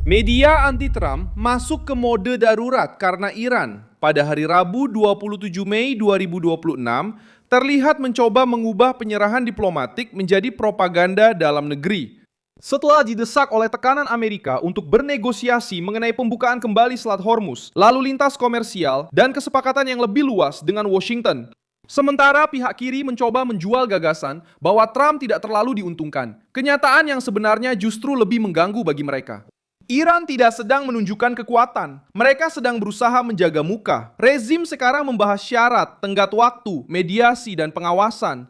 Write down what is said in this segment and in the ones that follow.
Media anti-Trump masuk ke mode darurat karena Iran pada hari Rabu 27 Mei 2026 terlihat mencoba mengubah penyerahan diplomatik menjadi propaganda dalam negeri. Setelah didesak oleh tekanan Amerika untuk bernegosiasi mengenai pembukaan kembali Selat Hormuz, lalu lintas komersial, dan kesepakatan yang lebih luas dengan Washington. Sementara pihak kiri mencoba menjual gagasan bahwa Trump tidak terlalu diuntungkan. Kenyataan yang sebenarnya justru lebih mengganggu bagi mereka. Iran tidak sedang menunjukkan kekuatan. Mereka sedang berusaha menjaga muka. Rezim sekarang membahas syarat, tenggat waktu, mediasi, dan pengawasan.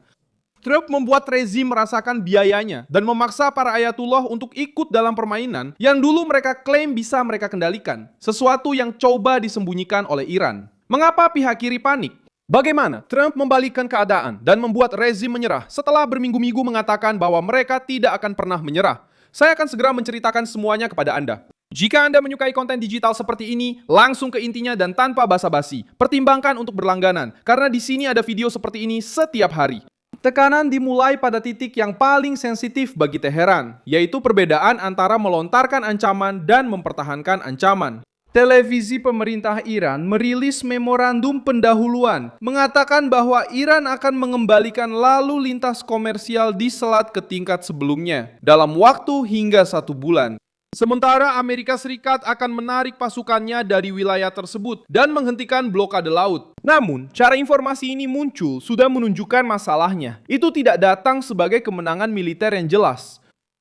Trump membuat rezim merasakan biayanya dan memaksa para ayatullah untuk ikut dalam permainan yang dulu mereka klaim bisa mereka kendalikan. Sesuatu yang coba disembunyikan oleh Iran. Mengapa pihak kiri panik? Bagaimana Trump membalikkan keadaan dan membuat rezim menyerah setelah berminggu-minggu mengatakan bahwa mereka tidak akan pernah menyerah? Saya akan segera menceritakan semuanya kepada Anda. Jika Anda menyukai konten digital seperti ini, langsung ke intinya dan tanpa basa-basi. Pertimbangkan untuk berlangganan, karena di sini ada video seperti ini setiap hari. Tekanan dimulai pada titik yang paling sensitif bagi Teheran, yaitu perbedaan antara melontarkan ancaman dan mempertahankan ancaman. Televisi pemerintah Iran merilis memorandum pendahuluan mengatakan bahwa Iran akan mengembalikan lalu lintas komersial di selat ke tingkat sebelumnya dalam waktu hingga 1 bulan. Sementara Amerika Serikat akan menarik pasukannya dari wilayah tersebut dan menghentikan blokade laut. Namun, cara informasi ini muncul sudah menunjukkan masalahnya. Itu tidak datang sebagai kemenangan militer yang jelas.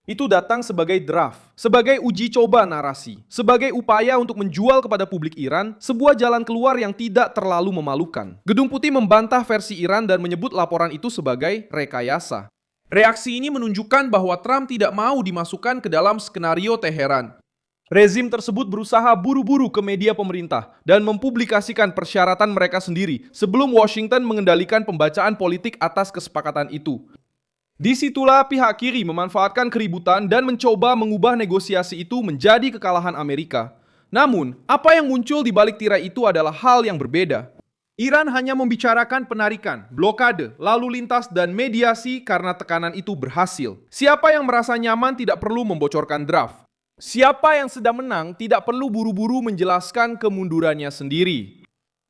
Itu datang sebagai draft, sebagai uji coba narasi, sebagai upaya untuk menjual kepada publik Iran sebuah jalan keluar yang tidak terlalu memalukan. Gedung Putih membantah versi Iran dan menyebut laporan itu sebagai rekayasa. Reaksi ini menunjukkan bahwa Trump tidak mau dimasukkan ke dalam skenario Teheran. Rezim tersebut berusaha buru-buru ke media pemerintah dan mempublikasikan persyaratan mereka sendiri sebelum Washington mengendalikan pembacaan politik atas kesepakatan itu. Disitulah pihak kiri memanfaatkan keributan dan mencoba mengubah negosiasi itu menjadi kekalahan Amerika. Namun, apa yang muncul di balik tirai itu adalah hal yang berbeda. Iran hanya membicarakan penarikan, blokade, lalu lintas, dan mediasi karena tekanan itu berhasil. Siapa yang merasa nyaman tidak perlu membocorkan draft. Siapa yang sedang menang tidak perlu buru-buru menjelaskan kemundurannya sendiri.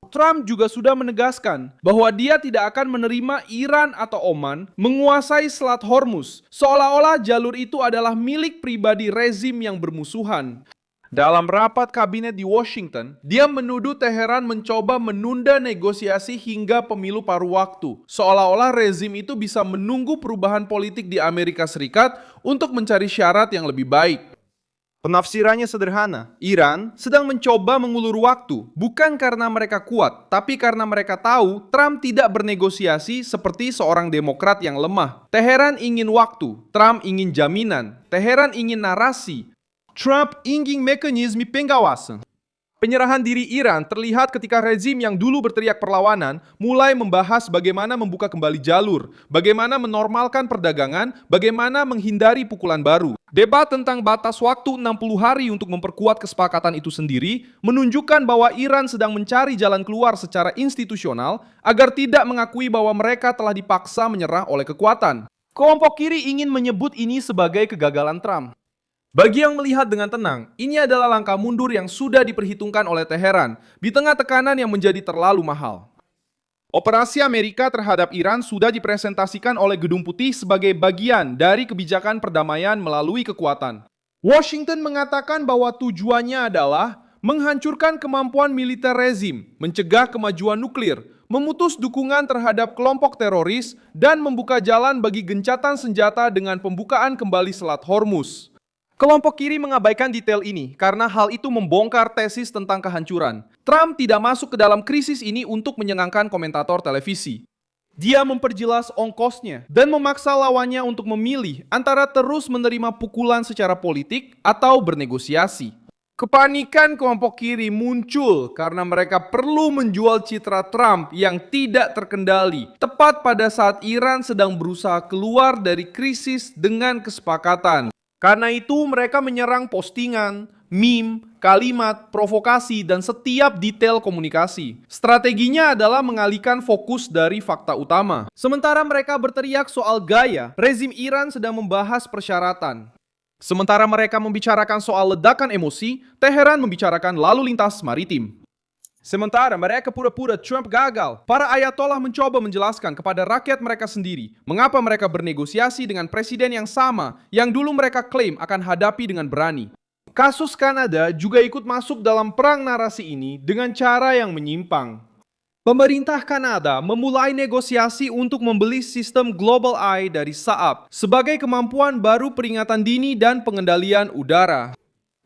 Trump juga sudah menegaskan bahwa dia tidak akan menerima Iran atau Oman menguasai Selat Hormuz, seolah-olah jalur itu adalah milik pribadi rezim yang bermusuhan. Dalam rapat kabinet di Washington, dia menuduh Teheran mencoba menunda negosiasi hingga pemilu paruh waktu, seolah-olah rezim itu bisa menunggu perubahan politik di Amerika Serikat untuk mencari syarat yang lebih baik. Penafsirannya sederhana, Iran sedang mencoba mengulur waktu, bukan karena mereka kuat, tapi karena mereka tahu Trump tidak bernegosiasi seperti seorang demokrat yang lemah. Teheran ingin waktu, Trump ingin jaminan, Teheran ingin narasi, Trump ingin mekanisme pengawasan. Penyerahan diri Iran terlihat ketika rezim yang dulu berteriak perlawanan mulai membahas bagaimana membuka kembali jalur, bagaimana menormalkan perdagangan, bagaimana menghindari pukulan baru. Debat tentang batas waktu 60 hari untuk memperkuat kesepakatan itu sendiri menunjukkan bahwa Iran sedang mencari jalan keluar secara institusional agar tidak mengakui bahwa mereka telah dipaksa menyerah oleh kekuatan. Kelompok kiri ingin menyebut ini sebagai kegagalan Trump. Bagi yang melihat dengan tenang, ini adalah langkah mundur yang sudah diperhitungkan oleh Teheran di tengah tekanan yang menjadi terlalu mahal. Operasi Amerika terhadap Iran sudah dipresentasikan oleh Gedung Putih sebagai bagian dari kebijakan perdamaian melalui kekuatan. Washington mengatakan bahwa tujuannya adalah menghancurkan kemampuan militer rezim, mencegah kemajuan nuklir, memutus dukungan terhadap kelompok teroris, dan membuka jalan bagi gencatan senjata dengan pembukaan kembali Selat Hormuz. Kelompok kiri mengabaikan detail ini karena hal itu membongkar tesis tentang kehancuran. Trump tidak masuk ke dalam krisis ini untuk menyenangkan komentator televisi. Dia memperjelas ongkosnya dan memaksa lawannya untuk memilih antara terus menerima pukulan secara politik atau bernegosiasi. Kepanikan kelompok kiri muncul karena mereka perlu menjual citra Trump yang tidak terkendali tepat pada saat Iran sedang berusaha keluar dari krisis dengan kesepakatan. Karena itu mereka menyerang postingan, meme, kalimat, provokasi, dan setiap detail komunikasi. Strateginya adalah mengalihkan fokus dari fakta utama. Sementara mereka berteriak soal gaya, rezim Iran sedang membahas persyaratan. Sementara mereka membicarakan soal ledakan emosi, Teheran membicarakan lalu lintas maritim. Sementara mereka pura-pura Trump gagal, para ayatollah mencoba menjelaskan kepada rakyat mereka sendiri mengapa mereka bernegosiasi dengan presiden yang sama yang dulu mereka klaim akan hadapi dengan berani. Kasus Kanada juga ikut masuk dalam perang narasi ini dengan cara yang menyimpang. Pemerintah Kanada memulai negosiasi untuk membeli sistem Global Eye dari Saab sebagai kemampuan baru peringatan dini dan pengendalian udara.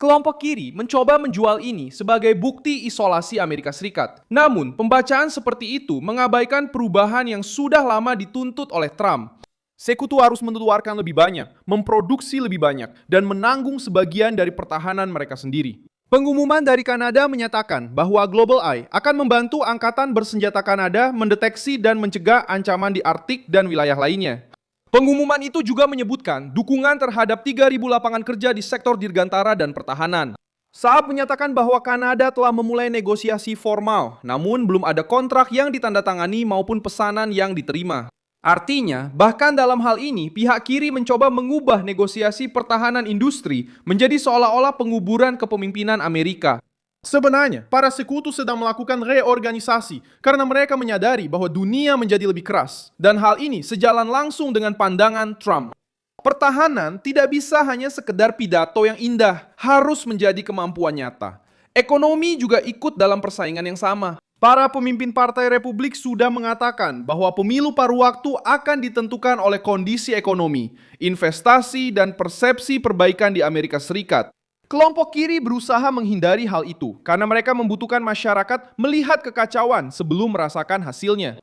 Kelompok kiri mencoba menjual ini sebagai bukti isolasi Amerika Serikat. Namun, pembacaan seperti itu mengabaikan perubahan yang sudah lama dituntut oleh Trump. Sekutu harus mengeluarkan lebih banyak, memproduksi lebih banyak, dan menanggung sebagian dari pertahanan mereka sendiri. Pengumuman dari Kanada menyatakan bahwa Global Eye akan membantu Angkatan Bersenjata Kanada mendeteksi dan mencegah ancaman di Arktik dan wilayah lainnya. Pengumuman itu juga menyebutkan dukungan terhadap 3.000 lapangan kerja di sektor dirgantara dan pertahanan. Saab menyatakan bahwa Kanada telah memulai negosiasi formal, namun belum ada kontrak yang ditandatangani maupun pesanan yang diterima. Artinya, bahkan dalam hal ini, pihak kiri mencoba mengubah negosiasi pertahanan industri menjadi seolah-olah penguburan kepemimpinan Amerika. Sebenarnya, para sekutu sedang melakukan reorganisasi karena mereka menyadari bahwa dunia menjadi lebih keras. Dan hal ini sejalan langsung dengan pandangan Trump. Pertahanan tidak bisa hanya sekedar pidato yang indah, harus menjadi kemampuan nyata. Ekonomi juga ikut dalam persaingan yang sama. Para pemimpin Partai Republik sudah mengatakan bahwa pemilu paruh waktu akan ditentukan oleh kondisi ekonomi, investasi, dan persepsi perbaikan di Amerika Serikat. Kelompok kiri berusaha menghindari hal itu karena mereka membutuhkan masyarakat melihat kekacauan sebelum merasakan hasilnya.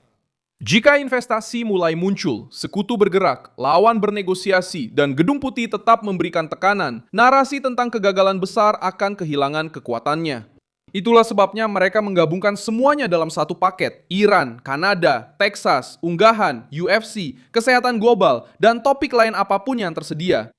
Jika investasi mulai muncul, sekutu bergerak, lawan bernegosiasi, dan Gedung Putih tetap memberikan tekanan, narasi tentang kegagalan besar akan kehilangan kekuatannya. Itulah sebabnya mereka menggabungkan semuanya dalam satu paket: Iran, Kanada, Texas, unggahan, UFC, kesehatan global, dan topik lain apapun yang tersedia.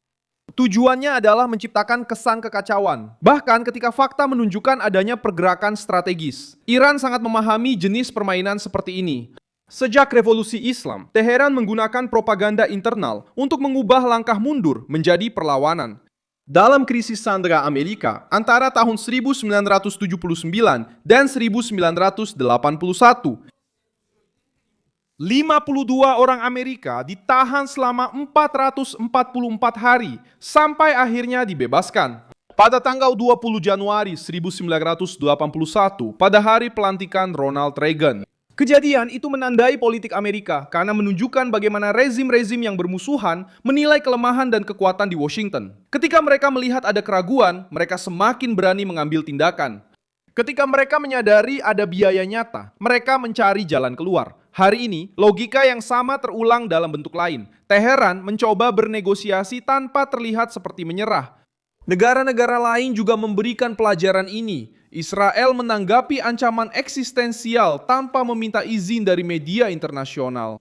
Tujuannya adalah menciptakan kesan kekacauan. Bahkan ketika fakta menunjukkan adanya pergerakan strategis. Iran sangat memahami jenis permainan seperti ini. Sejak revolusi Islam, Teheran menggunakan propaganda internal untuk mengubah langkah mundur menjadi perlawanan. Dalam krisis sandera Amerika antara tahun 1979 dan 1981, 52 orang Amerika ditahan selama 444 hari sampai akhirnya dibebaskan. Pada tanggal 20 Januari 1981, pada hari pelantikan Ronald Reagan. Kejadian itu menandai politik Amerika karena menunjukkan bagaimana rezim-rezim yang bermusuhan menilai kelemahan dan kekuatan di Washington. Ketika mereka melihat ada keraguan, mereka semakin berani mengambil tindakan. Ketika mereka menyadari ada biaya nyata, mereka mencari jalan keluar. Hari ini, logika yang sama terulang dalam bentuk lain. Teheran mencoba bernegosiasi tanpa terlihat seperti menyerah. Negara-negara lain juga memberikan pelajaran ini. Israel menanggapi ancaman eksistensial tanpa meminta izin dari media internasional.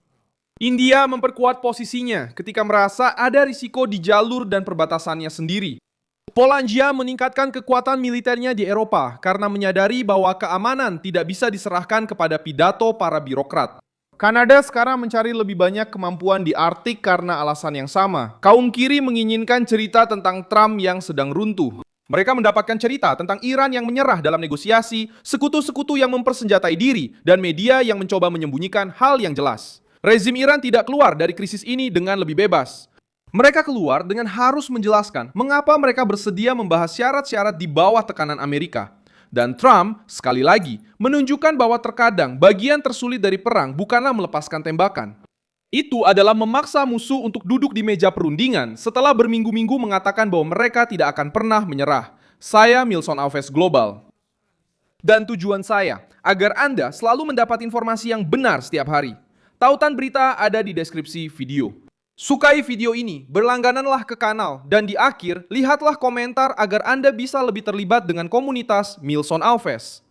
India memperkuat posisinya ketika merasa ada risiko di jalur dan perbatasannya sendiri. Polandia meningkatkan kekuatan militernya di Eropa karena menyadari bahwa keamanan tidak bisa diserahkan kepada pidato para birokrat. Kanada sekarang mencari lebih banyak kemampuan di Arktik karena alasan yang sama. Kaum kiri menginginkan cerita tentang Trump yang sedang runtuh. Mereka mendapatkan cerita tentang Iran yang menyerah dalam negosiasi, sekutu-sekutu yang mempersenjatai diri, dan media yang mencoba menyembunyikan hal yang jelas. Rezim Iran tidak keluar dari krisis ini dengan lebih bebas. Mereka keluar dengan harus menjelaskan mengapa mereka bersedia membahas syarat-syarat di bawah tekanan Amerika. Dan Trump, sekali lagi, menunjukkan bahwa terkadang bagian tersulit dari perang bukanlah melepaskan tembakan. Itu adalah memaksa musuh untuk duduk di meja perundingan setelah berminggu-minggu mengatakan bahwa mereka tidak akan pernah menyerah. Saya Milson Alves Global. Dan tujuan saya, agar Anda selalu mendapat informasi yang benar setiap hari. Tautan berita ada di deskripsi video. Sukai video ini, berlanggananlah ke kanal, dan di akhir, lihatlah komentar agar Anda bisa lebih terlibat dengan komunitas Milson Alves.